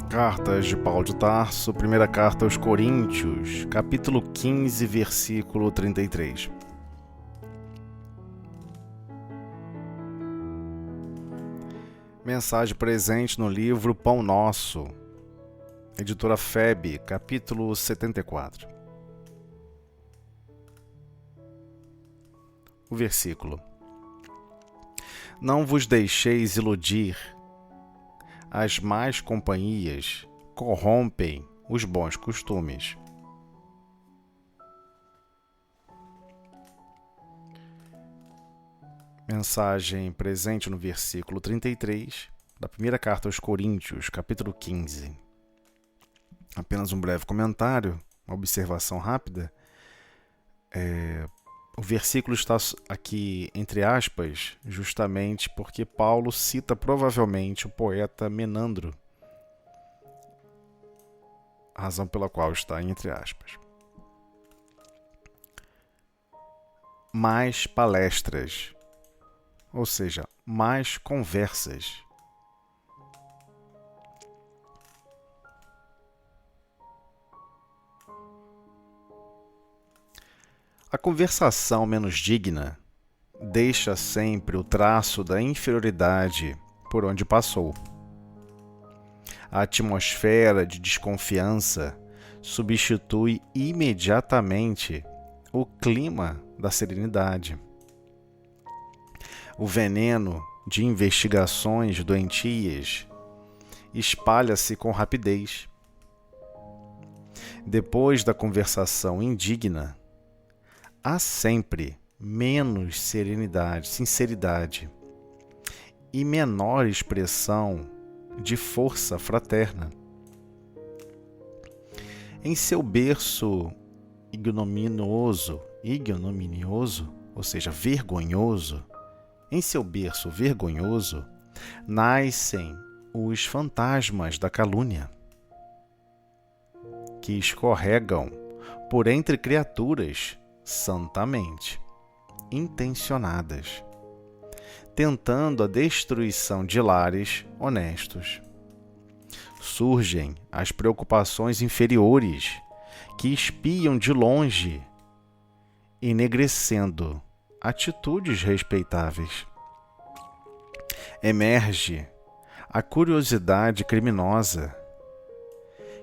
Cartas de Paulo de Tarso, primeira carta aos Coríntios, capítulo 15, versículo 33. Mensagem presente no livro Pão Nosso, editora FEB, capítulo 74. O versículo: Não vos deixeis iludir. As más companhias corrompem os bons costumes. Mensagem presente no versículo 33 da primeira carta aos Coríntios, capítulo 15. Apenas um breve comentário, uma observação rápida. O versículo está aqui entre aspas, justamente porque Paulo cita provavelmente o poeta Menandro, a razão pela qual está entre aspas. Mais palestras, ou seja, mais conversas. A conversação menos digna deixa sempre o traço da inferioridade por onde passou. A atmosfera de desconfiança substitui imediatamente o clima da serenidade. O veneno de investigações doentias espalha-se com rapidez. Depois da conversação indigna, há sempre menos sinceridade e menor expressão de força fraterna. Em seu berço ignominioso, ou seja, vergonhoso, em seu berço vergonhoso, nascem os fantasmas da calúnia, que escorregam por entre criaturas santamente intencionadas, tentando a destruição de lares honestos. Surgem as preocupações inferiores, que espiam de longe, enegrecendo atitudes respeitáveis. Emerge a curiosidade criminosa,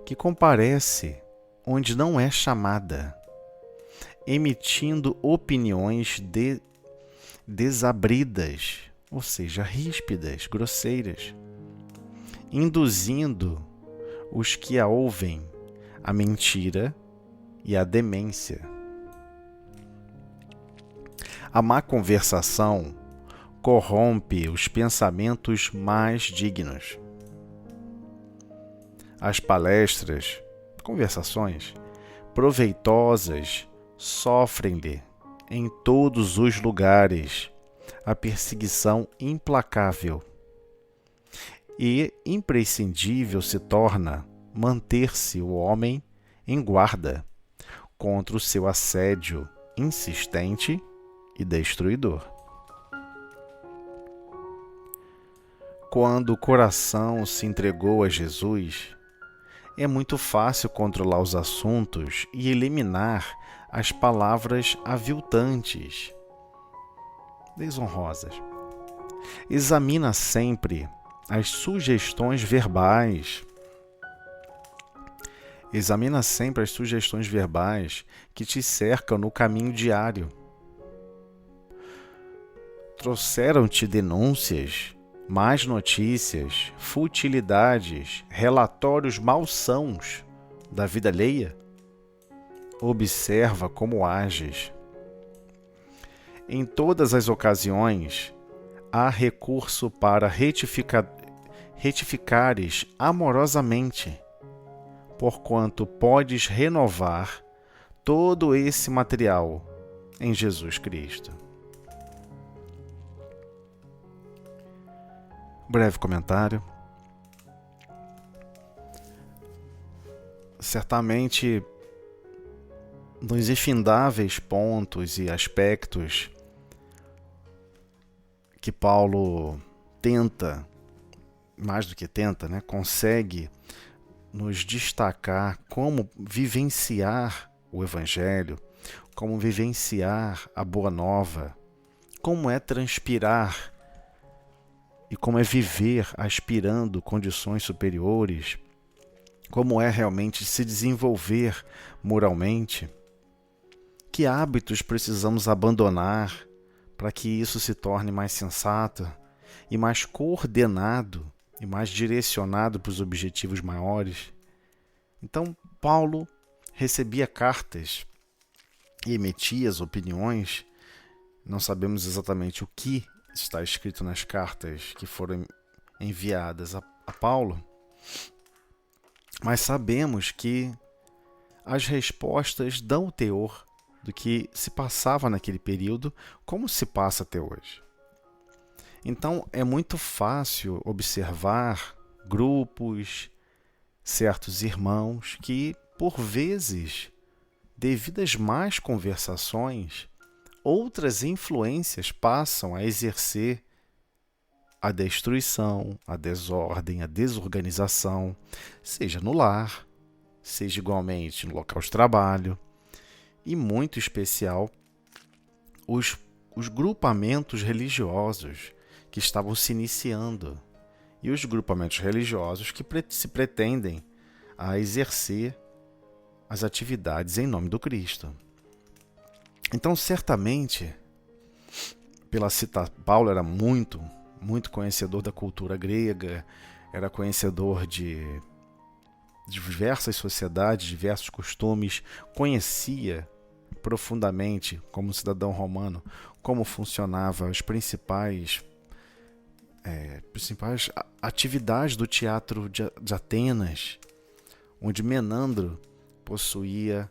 que comparece onde não é chamada, emitindo opiniões desabridas, ou seja, ríspidas, grosseiras, induzindo os que a ouvem à mentira e à demência. A má conversação corrompe os pensamentos mais dignos. As palestras, conversações proveitosas sofrem-lhe em todos os lugares a perseguição implacável, e imprescindível se torna manter-se o homem em guarda contra o seu assédio insistente e destruidor. Quando o coração se entregou a Jesus, é muito fácil controlar os assuntos e eliminar as palavras aviltantes, desonrosas. Examina sempre as sugestões verbais. Examina sempre as sugestões verbais que te cercam no caminho diário. Trouxeram-te denúncias, más notícias, futilidades, relatórios malsãos da vida alheia? Observa como ages. Em todas as ocasiões, há recurso para retificares amorosamente, porquanto podes renovar todo esse material em Jesus Cristo. Breve comentário. Certamente, nos infindáveis pontos e aspectos que Paulo tenta, mais do que tenta, consegue nos destacar como vivenciar o Evangelho, como vivenciar a Boa Nova, como é transpirar e como é viver aspirando condições superiores, como é realmente se desenvolver moralmente, que hábitos precisamos abandonar para que isso se torne mais sensato e mais coordenado e mais direcionado para os objetivos maiores. Então, Paulo recebia cartas e emitia as opiniões. Não sabemos exatamente o que está escrito nas cartas que foram enviadas a Paulo, mas sabemos que as respostas dão o teor do que se passava naquele período, como se passa até hoje. Então, é muito fácil observar grupos, certos irmãos que, por vezes, devido às más conversações, outras influências passam a exercer a destruição, a desordem, a desorganização, seja no lar, seja igualmente no local de trabalho, e muito especial os grupamentos religiosos que estavam se iniciando e os grupamentos religiosos que se pretendem a exercer as atividades em nome do Cristo. Então, certamente, Paulo era muito conhecedor da cultura grega, era conhecedor de diversas sociedades, diversos costumes, conhecia profundamente, como cidadão romano, como funcionavam as principais atividades do teatro de Atenas, onde Menandro possuía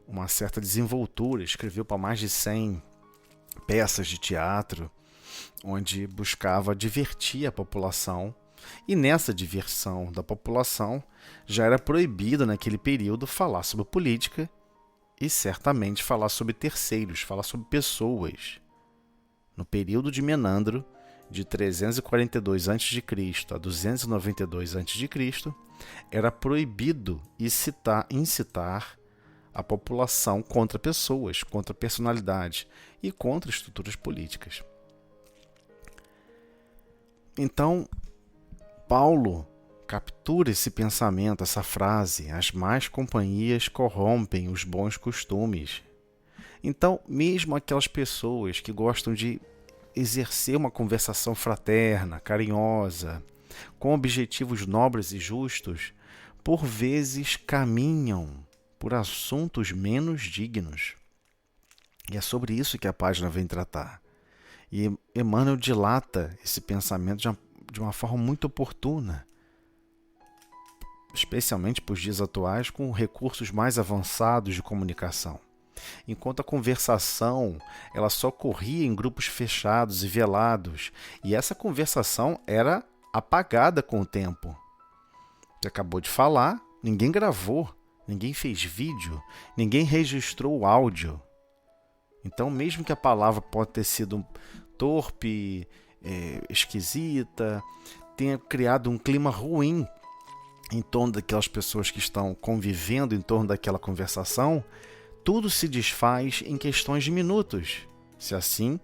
uma certa desenvoltura, escreveu para mais de 100 peças de teatro, onde buscava divertir a população, e nessa diversão da população já era proibido naquele período falar sobre política e certamente falar sobre terceiros, falar sobre pessoas. No período de Menandro, de 342 a.C. a 292 a.C., era proibido incitar a população contra pessoas, contra personalidades e contra estruturas políticas. Então, Paulo captura esse pensamento, essa frase: as más companhias corrompem os bons costumes. Então, mesmo aquelas pessoas que gostam de exercer uma conversação fraterna, carinhosa, com objetivos nobres e justos, por vezes caminham por assuntos menos dignos. E é sobre isso que a página vem tratar. E Emmanuel dilata esse pensamento de uma forma muito oportuna, especialmente para os dias atuais, com recursos mais avançados de comunicação. Enquanto a conversação ela só ocorria em grupos fechados e velados, e essa conversação era apagada com o tempo. Você acabou de falar, ninguém gravou, ninguém fez vídeo, ninguém registrou o áudio. Então, mesmo que a palavra pode ter sido torpe, esquisita, tenha criado um clima ruim em torno daquelas pessoas que estão convivendo em torno daquela conversação, tudo se desfaz em questões de minutos, se assim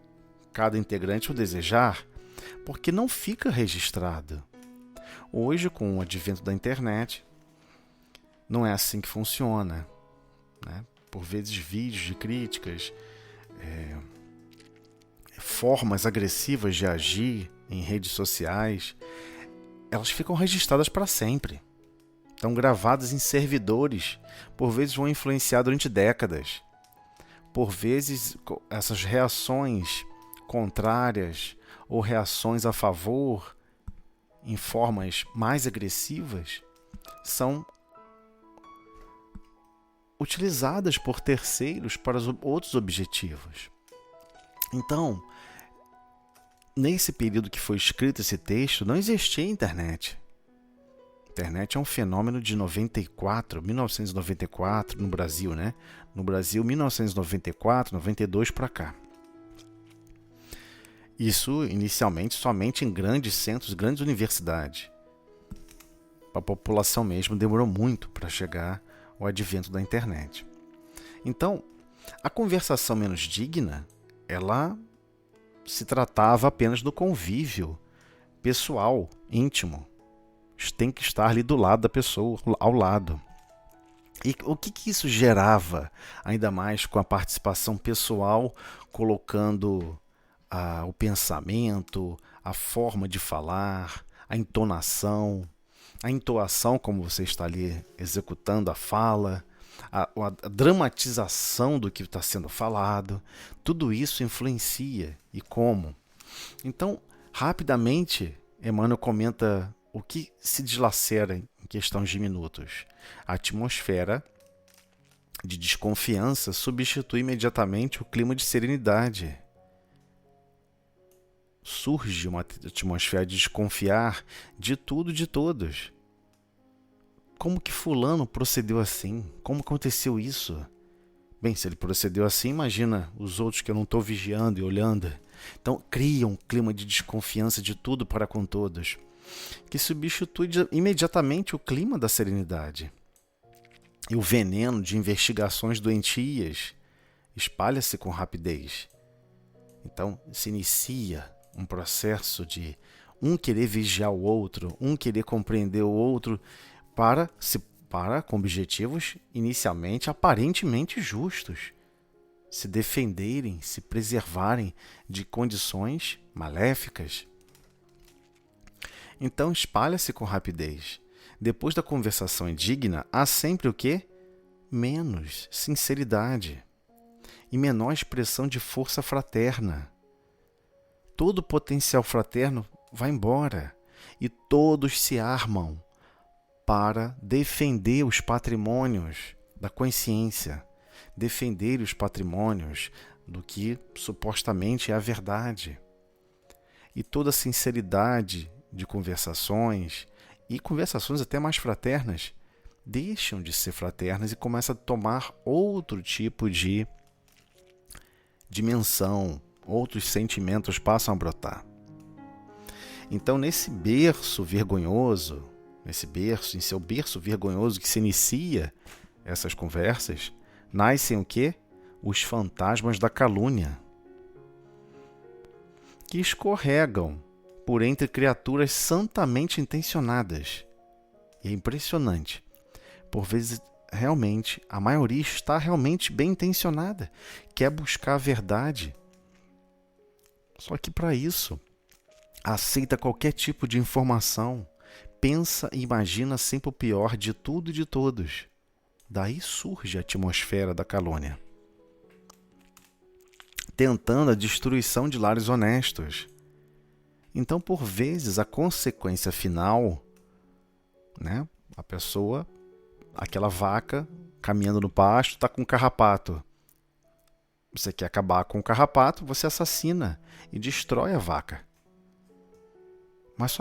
cada integrante o desejar, porque não fica registrado. Hoje, com o advento da internet, não é assim que funciona, né? Por vezes, vídeos de críticas, formas agressivas de agir em redes sociais, elas ficam registradas para sempre. Estão gravadas em servidores, por vezes vão influenciar durante décadas. Por vezes, essas reações contrárias ou reações a favor, em formas mais agressivas, são utilizadas por terceiros para outros objetivos. Então, nesse período que foi escrito esse texto, não existia internet. A internet é um fenômeno de 1994, no Brasil, né? No Brasil, 1994, 92 para cá. Isso, inicialmente, somente em grandes centros, grandes universidades. A população mesmo demorou muito para chegar o advento da internet. Então, a conversação menos digna, ela se tratava apenas do convívio pessoal, íntimo. Tem que estar ali do lado da pessoa, ao lado. E o que isso gerava, ainda mais com a participação pessoal, colocando o pensamento, a forma de falar, a entonação, a entoação como você está ali executando a fala, a dramatização do que está sendo falado, tudo isso influencia. E como? Então, rapidamente, Emmanuel comenta o que se dilacera em questões de minutos. A atmosfera de desconfiança substitui imediatamente o clima de serenidade. Surge uma atmosfera de desconfiar de tudo e de todos. Como que fulano procedeu assim? Como aconteceu isso? Bem, se ele procedeu assim, imagina os outros que eu não estou vigiando e olhando. Então, cria um clima de desconfiança de tudo para com todos, que substitui imediatamente o clima da serenidade. E o veneno de investigações doentias espalha-se com rapidez. Então, se inicia um processo de um querer vigiar o outro, um querer compreender o outro, com objetivos inicialmente aparentemente justos, se defenderem, se preservarem de condições maléficas. Então espalha-se com rapidez. Depois da conversação indigna, há sempre o quê? Menos sinceridade e menor expressão de força fraterna. Todo o potencial fraterno vai embora e todos se armam para defender os patrimônios da consciência, defender os patrimônios do que supostamente é a verdade. E toda a sinceridade de conversações, e conversações até mais fraternas, deixam de ser fraternas e começam a tomar outro tipo de dimensão, outros sentimentos passam a brotar. Então, nesse berço vergonhoso, em seu berço vergonhoso que se inicia essas conversas, nascem o quê? Os fantasmas da calúnia, que escorregam por entre criaturas santamente intencionadas. E é impressionante. Por vezes, realmente, a maioria está realmente bem intencionada, quer buscar a verdade. Só que para isso, aceita qualquer tipo de informação, pensa e imagina sempre o pior de tudo e de todos. Daí surge a atmosfera da calúnia, tentando a destruição de lares honestos. Então, por vezes, a consequência final, a pessoa, aquela vaca caminhando no pasto, está com um carrapato. Você quer acabar com o carrapato, você assassina e destrói a vaca. Mas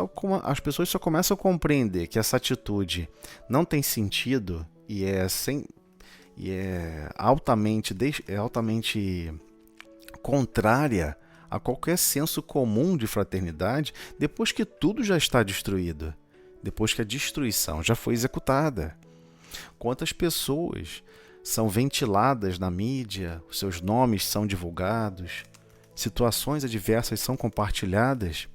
as pessoas só começam a compreender que essa atitude não tem sentido e é altamente contrária a qualquer senso comum de fraternidade, depois que tudo já está destruído, depois que a destruição já foi executada. Quantas pessoas são ventiladas na mídia, os seus nomes são divulgados, situações adversas são compartilhadas,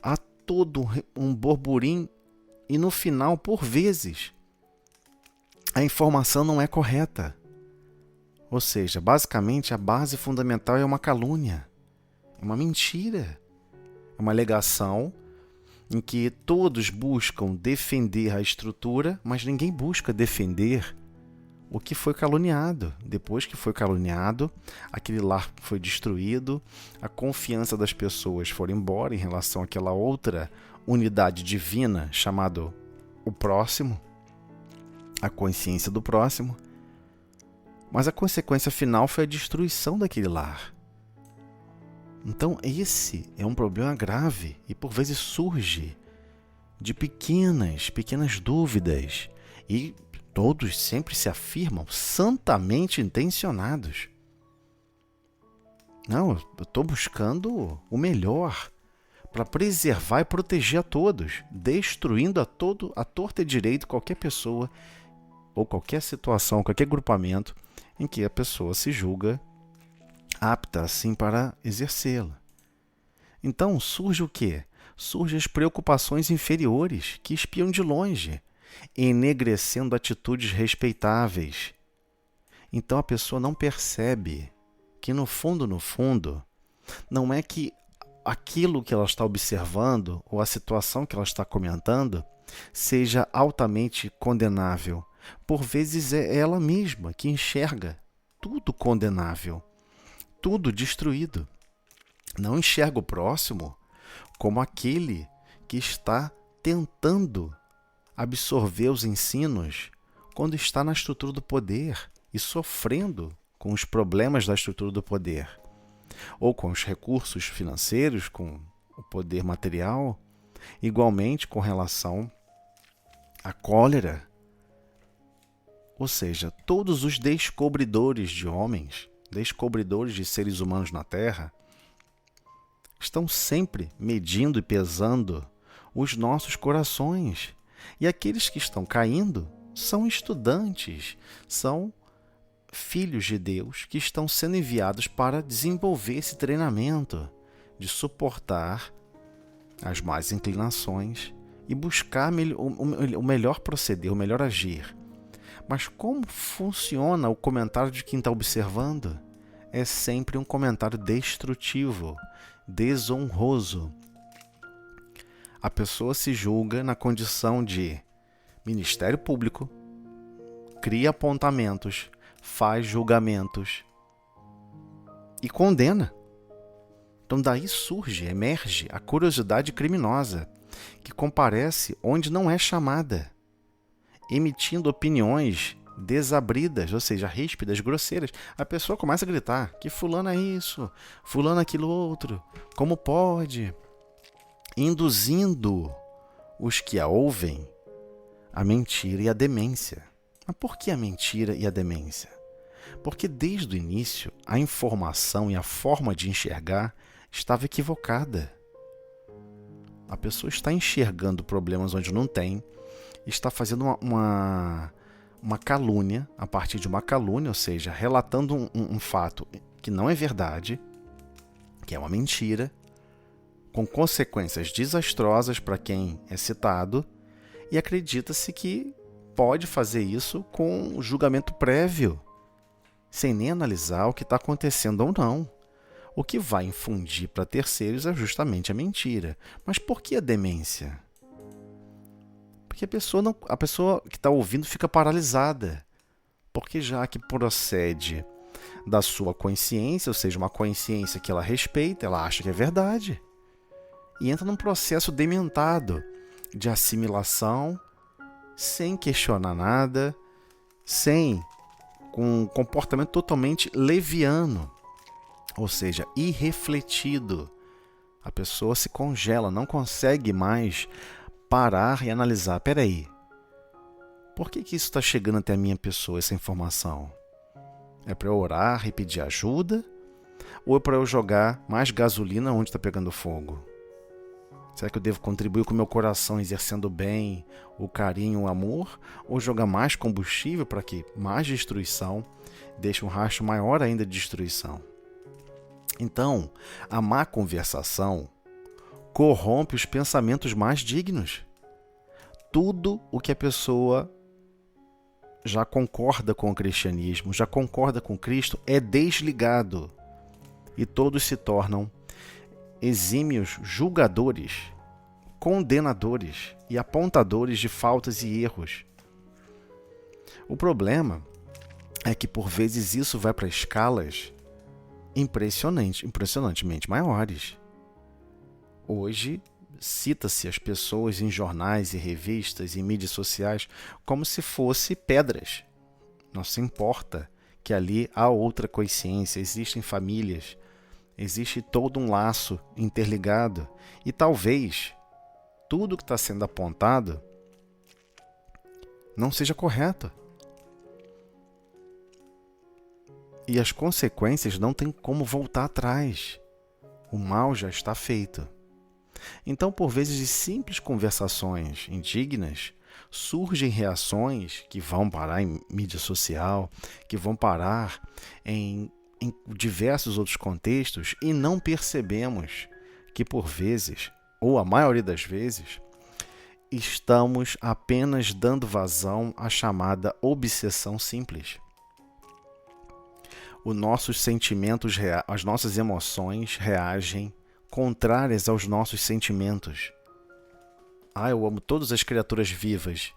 há todo um burburinho e no final, por vezes, a informação não é correta. Ou seja, basicamente a base fundamental é uma calúnia, é uma mentira, é uma alegação em que todos buscam defender a estrutura, mas ninguém busca defender o que foi caluniado. Depois que foi caluniado, aquele lar foi destruído, a confiança das pessoas foi embora em relação àquela outra unidade divina chamada o próximo, a consciência do próximo. Mas a consequência final foi a destruição daquele lar. Então esse é um problema grave e por vezes surge de pequenas dúvidas e todos sempre se afirmam santamente intencionados. Não, eu estou buscando o melhor para preservar e proteger a todos, destruindo a torta e direito qualquer pessoa ou qualquer situação, qualquer grupamento em que a pessoa se julga apta assim para exercê-la. Então surge o quê? Surgem as preocupações inferiores que espiam de longe, enegrecendo atitudes respeitáveis. Então a pessoa não percebe que no fundo, não é que aquilo que ela está observando ou a situação que ela está comentando seja altamente condenável. Por vezes é ela mesma que enxerga tudo condenável, tudo destruído. Não enxerga o próximo como aquele que está tentando absorver os ensinos quando está na estrutura do poder e sofrendo com os problemas da estrutura do poder, ou com os recursos financeiros, com o poder material, igualmente com relação à cólera. Ou seja, todos os descobridores de homens, descobridores de seres humanos na Terra, estão sempre medindo e pesando os nossos corações. E aqueles que estão caindo são estudantes, são filhos de Deus que estão sendo enviados para desenvolver esse treinamento de suportar as más inclinações e buscar o melhor proceder, o melhor agir. Mas como funciona o comentário de quem está observando? É sempre um comentário destrutivo, desonroso. A pessoa se julga na condição de ministério público, cria apontamentos, faz julgamentos e condena. Então daí emerge a curiosidade criminosa, que comparece onde não é chamada, emitindo opiniões desabridas, ou seja, ríspidas, grosseiras. A pessoa começa a gritar que fulano é isso, fulano é aquilo outro, como pode? Induzindo os que a ouvem à mentira e à demência. Mas por que a mentira e a demência? Porque desde o início a informação e a forma de enxergar estava equivocada. A pessoa está enxergando problemas onde não tem, está fazendo uma calúnia, a partir de uma calúnia, ou seja, relatando um fato que não é verdade, que é uma mentira, com consequências desastrosas para quem é citado, e acredita-se que pode fazer isso com julgamento prévio, sem nem analisar o que está acontecendo ou não. O que vai infundir para terceiros é justamente a mentira. Mas por que a demência? Porque a pessoa que está ouvindo fica paralisada. Porque já que procede da sua consciência, ou seja, uma consciência que ela respeita, ela acha que é verdade. E entra num processo dementado de assimilação, sem questionar nada, com um comportamento totalmente leviano, ou seja, irrefletido. A pessoa se congela, não consegue mais parar e analisar. Peraí, por que isso está chegando até a minha pessoa, essa informação? É para eu orar e pedir ajuda? Ou é para eu jogar mais gasolina onde está pegando fogo? Será que eu devo contribuir com o meu coração, exercendo bem o carinho, o amor? Ou jogar mais combustível para que mais destruição deixe um rastro maior ainda de destruição? Então, a má conversação corrompe os pensamentos mais dignos. Tudo o que a pessoa já concorda com o cristianismo, já concorda com Cristo, é desligado. E todos se tornam exímios julgadores, condenadores e apontadores de faltas e erros. O problema é que, por vezes, isso vai para escalas impressionantemente maiores. Hoje, cita-se as pessoas em jornais e revistas e mídias sociais como se fossem pedras. Não se importa que ali há outra consciência, existem famílias, existe todo um laço interligado e talvez tudo que está sendo apontado não seja correto. E as consequências não tem como voltar atrás. O mal já está feito. Então, por vezes, de simples conversações indignas, surgem reações que vão parar em mídia social, que vão parar em diversos outros contextos e não percebemos que, por vezes, ou a maioria das vezes, estamos apenas dando vazão à chamada obsessão simples. Os nossos sentimentos, as nossas emoções reagem contrárias aos nossos sentimentos. Eu amo todas as criaturas vivas,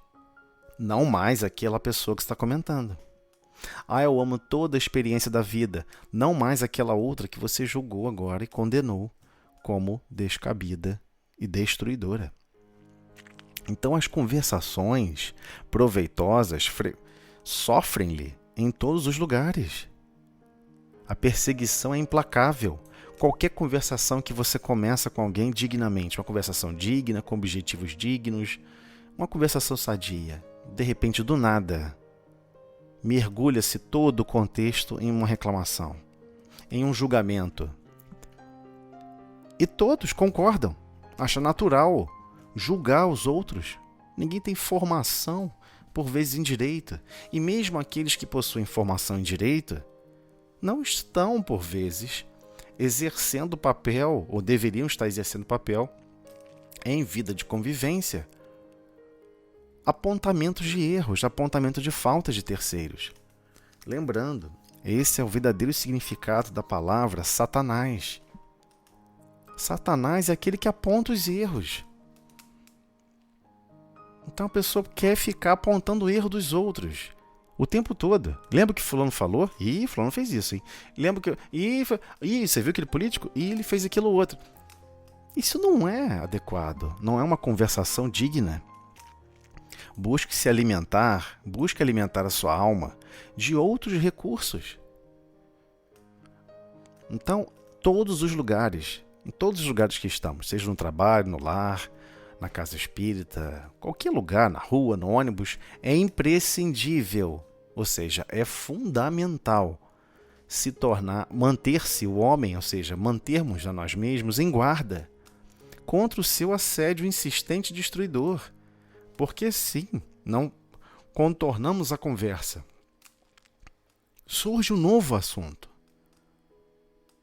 não mais aquela pessoa que está comentando. Eu amo toda a experiência da vida, não mais aquela outra que você julgou agora e condenou como descabida e destruidora. Então as conversações proveitosas sofrem-lhe em todos os lugares. A perseguição é implacável. Qualquer conversação que você começa com alguém dignamente, uma conversação digna, com objetivos dignos, uma conversação sadia, de repente, do nada, mergulha-se todo o contexto em uma reclamação, em um julgamento. E todos concordam, acham natural julgar os outros. Ninguém tem formação, por vezes indireita, e mesmo aqueles que possuem formação indireita não estão, por vezes, exercendo papel, ou deveriam estar exercendo papel, em vida de convivência. Apontamentos de erros, apontamento de faltas de terceiros. Lembrando, esse é o verdadeiro significado da palavra Satanás. Satanás é aquele que aponta os erros. Então a pessoa quer ficar apontando o erro dos outros o tempo todo. Lembra que fulano falou? Fulano fez isso, hein? Lembra que... você viu aquele político? Ele fez aquilo outro. Isso não é adequado. Não é uma conversação digna. Busque alimentar a sua alma de outros recursos. Então, em todos os lugares que estamos, seja no trabalho, no lar, na casa espírita, qualquer lugar, na rua, no ônibus, é imprescindível, ou seja, é fundamental manter-se o homem, ou seja, mantermos a nós mesmos em guarda contra o seu assédio insistente e destruidor. Porque sim, não contornamos a conversa. Surge um novo assunto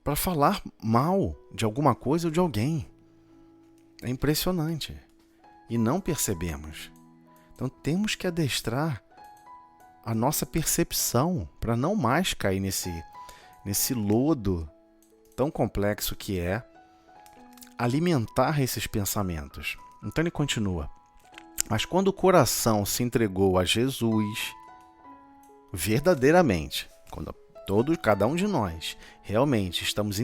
para falar mal de alguma coisa ou de alguém. É impressionante. E não percebemos. Então temos que adestrar a nossa percepção para não mais cair nesse lodo tão complexo que é alimentar esses pensamentos. Então ele continua. Mas quando o coração se entregou a Jesus, verdadeiramente, quando cada um de nós realmente estamos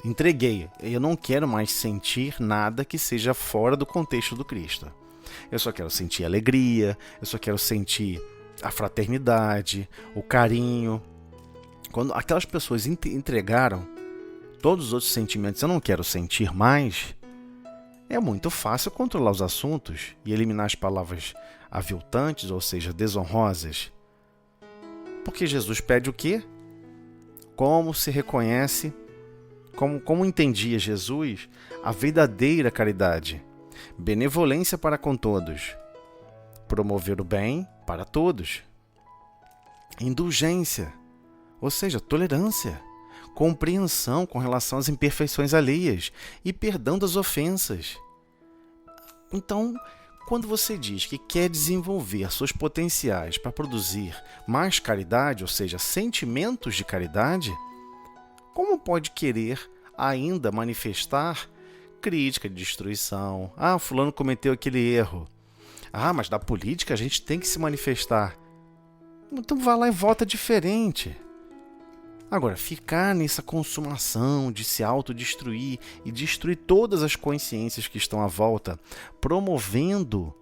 entreguei, eu não quero mais sentir nada que seja fora do contexto do Cristo. Eu só quero sentir alegria, eu só quero sentir a fraternidade, o carinho. Quando aquelas pessoas entregaram todos os outros sentimentos, eu não quero sentir mais, é muito fácil controlar os assuntos e eliminar as palavras aviltantes, ou seja, desonrosas. Porque Jesus pede o quê? Como se reconhece, como entendia Jesus, a verdadeira caridade, benevolência para com todos, promover o bem para todos, indulgência, ou seja, tolerância, compreensão com relação às imperfeições alheias e perdão das ofensas. Então, quando você diz que quer desenvolver seus potenciais para produzir mais caridade, ou seja, sentimentos de caridade, como pode querer ainda manifestar crítica de destruição? Fulano cometeu aquele erro. Mas da política a gente tem que se manifestar. Então vá lá e vota diferente. Agora, ficar nessa consumação de se autodestruir e destruir todas as consciências que estão à volta, promovendo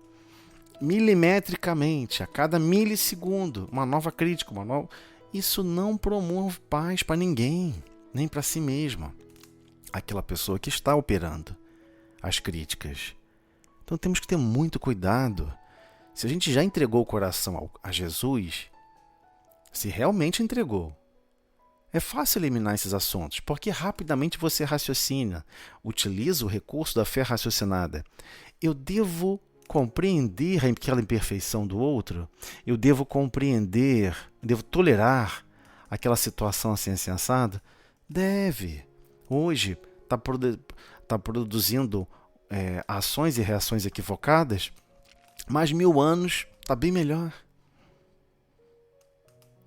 milimetricamente, a cada milissegundo, uma nova crítica, isso não promove paz para ninguém, nem para si mesma, aquela pessoa que está operando as críticas. Então temos que ter muito cuidado. Se a gente já entregou o coração a Jesus, se realmente entregou, É fácil eliminar esses assuntos, porque rapidamente você raciocina, utiliza o recurso da fé raciocinada. Eu devo compreender aquela imperfeição do outro? Eu devo compreender, devo tolerar aquela situação assim assado? Deve. Hoje está produzindo ações e reações equivocadas, mas 1000 anos está bem melhor.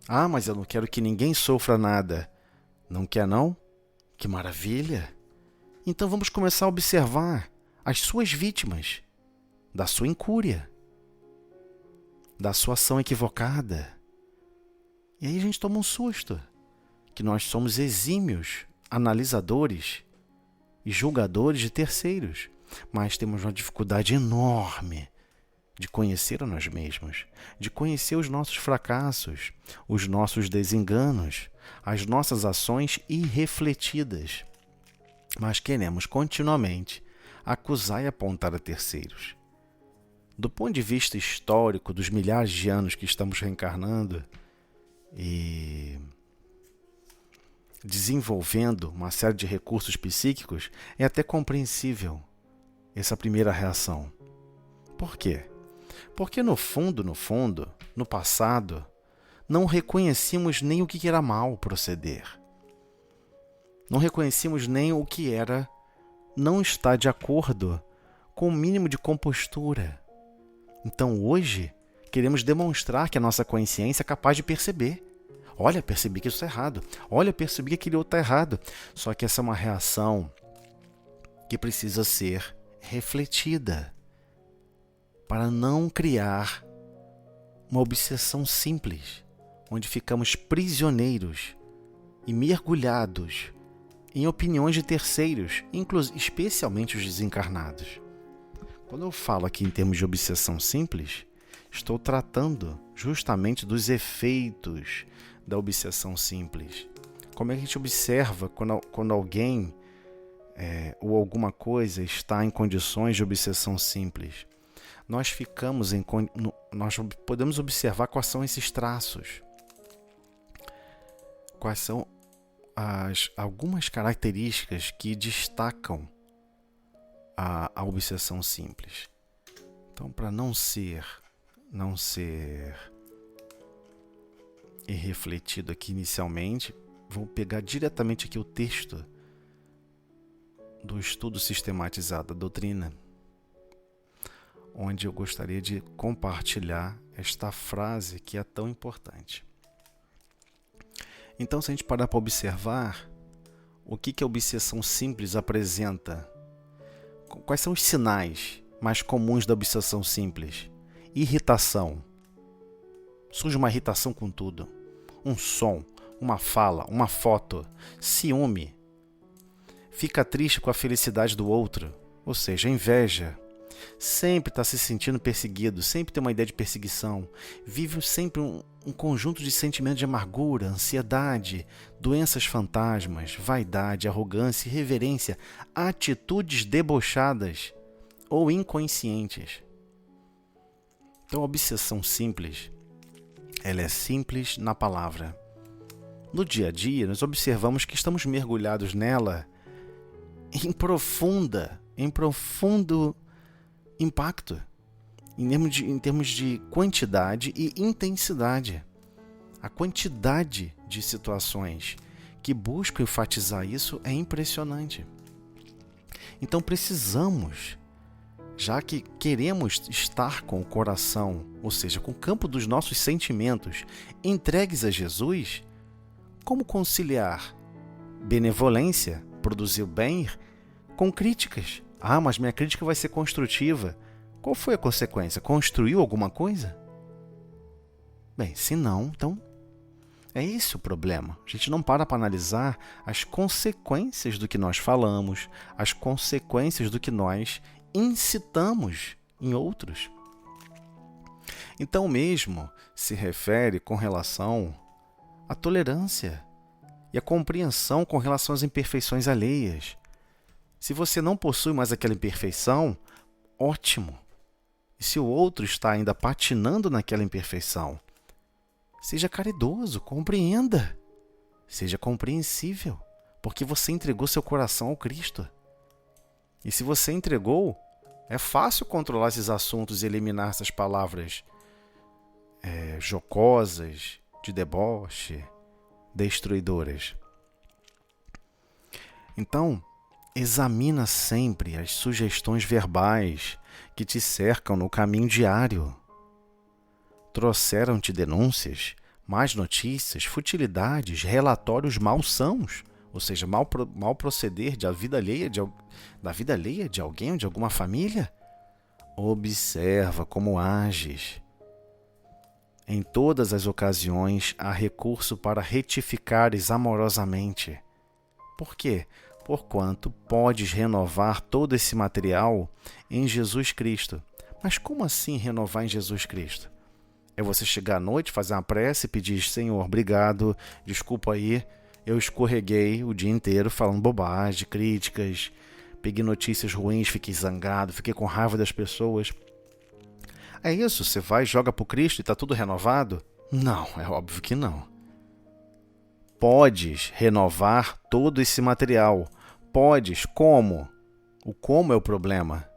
Ah, mas eu não quero que ninguém sofra nada. Não quer não? Que maravilha! Então vamos começar a observar as suas vítimas da sua incúria, da sua ação equivocada. E aí a gente toma um susto, que nós somos exímios analisadores e julgadores de terceiros, mas temos uma dificuldade enorme de conhecer a nós mesmos, de conhecer os nossos fracassos, os nossos desenganos, as nossas ações irrefletidas. Mas queremos continuamente acusar e apontar a terceiros. Do ponto de vista histórico, dos milhares de anos que estamos reencarnando e desenvolvendo uma série de recursos psíquicos, é até compreensível essa primeira reação. Por quê? Porque no fundo, no passado, não reconhecíamos nem o que era mal proceder. Não reconhecíamos nem o que era não estar de acordo com o mínimo de compostura. Então hoje, queremos demonstrar que a nossa consciência é capaz de perceber. Olha, percebi que isso é errado. Olha, percebi que aquele outro está errado. Só que essa é uma reação que precisa ser refletida para não criar uma obsessão simples, onde ficamos prisioneiros e mergulhados em opiniões de terceiros, especialmente os desencarnados. Quando eu falo aqui em termos de obsessão simples, estou tratando justamente dos efeitos da obsessão simples. Como é que a gente observa quando alguém ou alguma coisa está em condições de obsessão simples? Nós podemos observar quais são esses traços. Quais são algumas características que destacam a obsessão simples. Então, para não ser refletido aqui inicialmente, vou pegar diretamente aqui o texto do estudo sistematizado da doutrina, onde eu gostaria de compartilhar esta frase que é tão importante. Então, se a gente parar para observar, o que a obsessão simples apresenta? Quais são os sinais mais comuns da obsessão simples? Irritação. Surge uma irritação com tudo. Um som, uma fala, uma foto. Ciúme. Fica triste com a felicidade do outro. Ou seja, inveja. Sempre está se sentindo perseguido, sempre tem uma ideia de perseguição. Vive sempre um conjunto de sentimentos de amargura, ansiedade, doenças fantasmas, vaidade, arrogância, irreverência, atitudes debochadas ou inconscientes. Então, a obsessão simples, ela é simples na palavra. No dia a dia, nós observamos que estamos mergulhados nela em profundo impacto, em termos de quantidade e intensidade. A quantidade de situações que buscam enfatizar isso é impressionante. Então precisamos, já que queremos estar com o coração, ou seja, com o campo dos nossos sentimentos entregues a Jesus, como conciliar benevolência, produzir o bem, com críticas? Ah, mas minha crítica vai ser construtiva. Qual foi a consequência? Construiu alguma coisa? Bem, se não, então é esse o problema. A gente não para analisar as consequências do que nós falamos, as consequências do que nós incitamos em outros. Então, mesmo se refere com relação à tolerância e à compreensão com relação às imperfeições alheias. Se você não possui mais aquela imperfeição, ótimo. E se o outro está ainda patinando naquela imperfeição, seja caridoso, compreenda. seja compreensível, porque você entregou seu coração ao Cristo. E se você entregou, é fácil controlar esses assuntos e eliminar essas palavras jocosas, de deboche, destruidoras. Então, examina sempre as sugestões verbais que te cercam no caminho diário. Trouxeram-te denúncias, más notícias, futilidades, relatórios malsãos, ou seja, mal proceder da vida alheia de alguém ou de alguma família? Observa como ages. Em todas as ocasiões há recurso para retificares amorosamente. Por quê? Porquanto podes renovar todo esse material em Jesus Cristo. Mas como assim renovar em Jesus Cristo? É você chegar à noite, fazer uma prece e pedir: Senhor, obrigado, desculpa aí, eu escorreguei o dia inteiro falando bobagem, críticas, peguei notícias ruins, fiquei zangado, fiquei com raiva das pessoas. É isso? Você vai, joga pro Cristo e está tudo renovado? Não, é óbvio que não. Podes renovar todo esse material. Podes. Como? O como é o problema.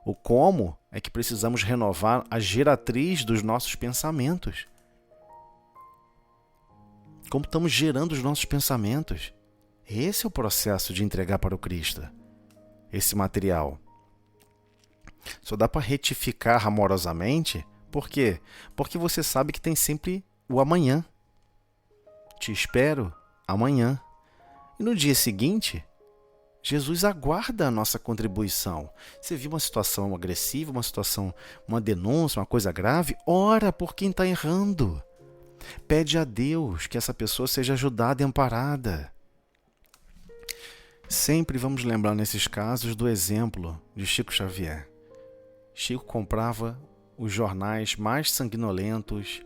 O como é que precisamos renovar a geratriz dos nossos pensamentos. Como estamos gerando os nossos pensamentos. Esse é o processo de entregar para o Cristo esse material. Só dá para retificar amorosamente. Por quê? Porque você sabe que tem sempre o amanhã. Te espero amanhã. E no dia seguinte, Jesus aguarda a nossa contribuição. Você viu uma situação agressiva, uma denúncia, uma coisa grave? Ora por quem está errando. Pede a Deus que essa pessoa seja ajudada e amparada. Sempre vamos lembrar nesses casos do exemplo de Chico Xavier. Chico comprava os jornais mais sanguinolentos,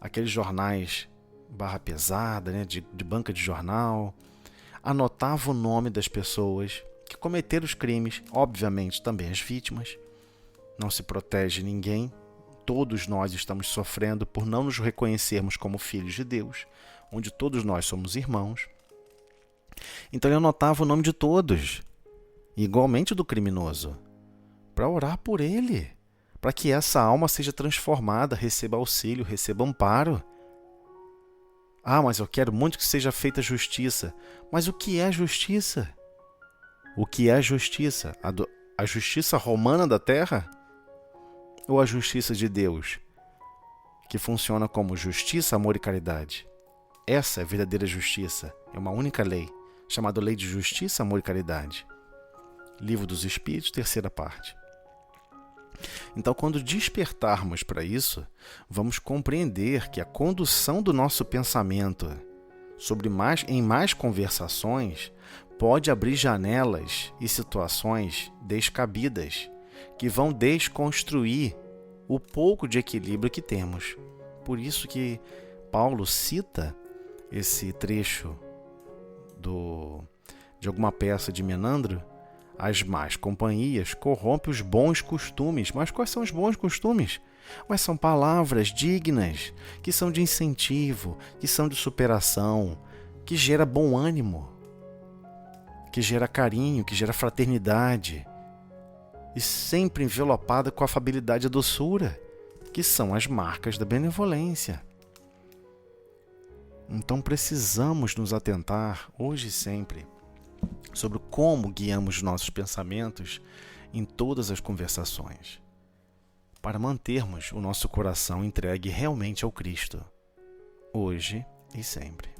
aqueles jornais barra pesada, né, de banca de jornal, anotava o nome das pessoas que cometeram os crimes, obviamente também as vítimas. Não se protege ninguém, todos nós estamos sofrendo por não nos reconhecermos como filhos de Deus, onde todos nós somos irmãos. Então ele anotava o nome de todos, igualmente do criminoso, para orar por ele, para que essa alma seja transformada, receba auxílio, receba amparo. Ah, mas eu quero muito que seja feita justiça. Mas o que é justiça? O que é justiça? A justiça romana da terra? Ou a justiça de Deus, que funciona como justiça, amor e caridade? Essa é a verdadeira justiça. É uma única lei, chamada Lei de Justiça, Amor e Caridade. Livro dos Espíritos, 3ª parte. Então, quando despertarmos para isso, vamos compreender que a condução do nosso pensamento em mais conversações pode abrir janelas e situações descabidas que vão desconstruir o pouco de equilíbrio que temos. Por isso que Paulo cita esse trecho de alguma peça de Menandro: as más companhias corrompem os bons costumes. Mas quais são os bons costumes? Mas são palavras dignas, que são de incentivo, que são de superação, que gera bom ânimo, que gera carinho, que gera fraternidade, e sempre envelopada com afabilidade e doçura, que são as marcas da benevolência. Então precisamos nos atentar, hoje e sempre, sobre como guiamos nossos pensamentos em todas as conversações, para mantermos o nosso coração entregue realmente ao Cristo, hoje e sempre.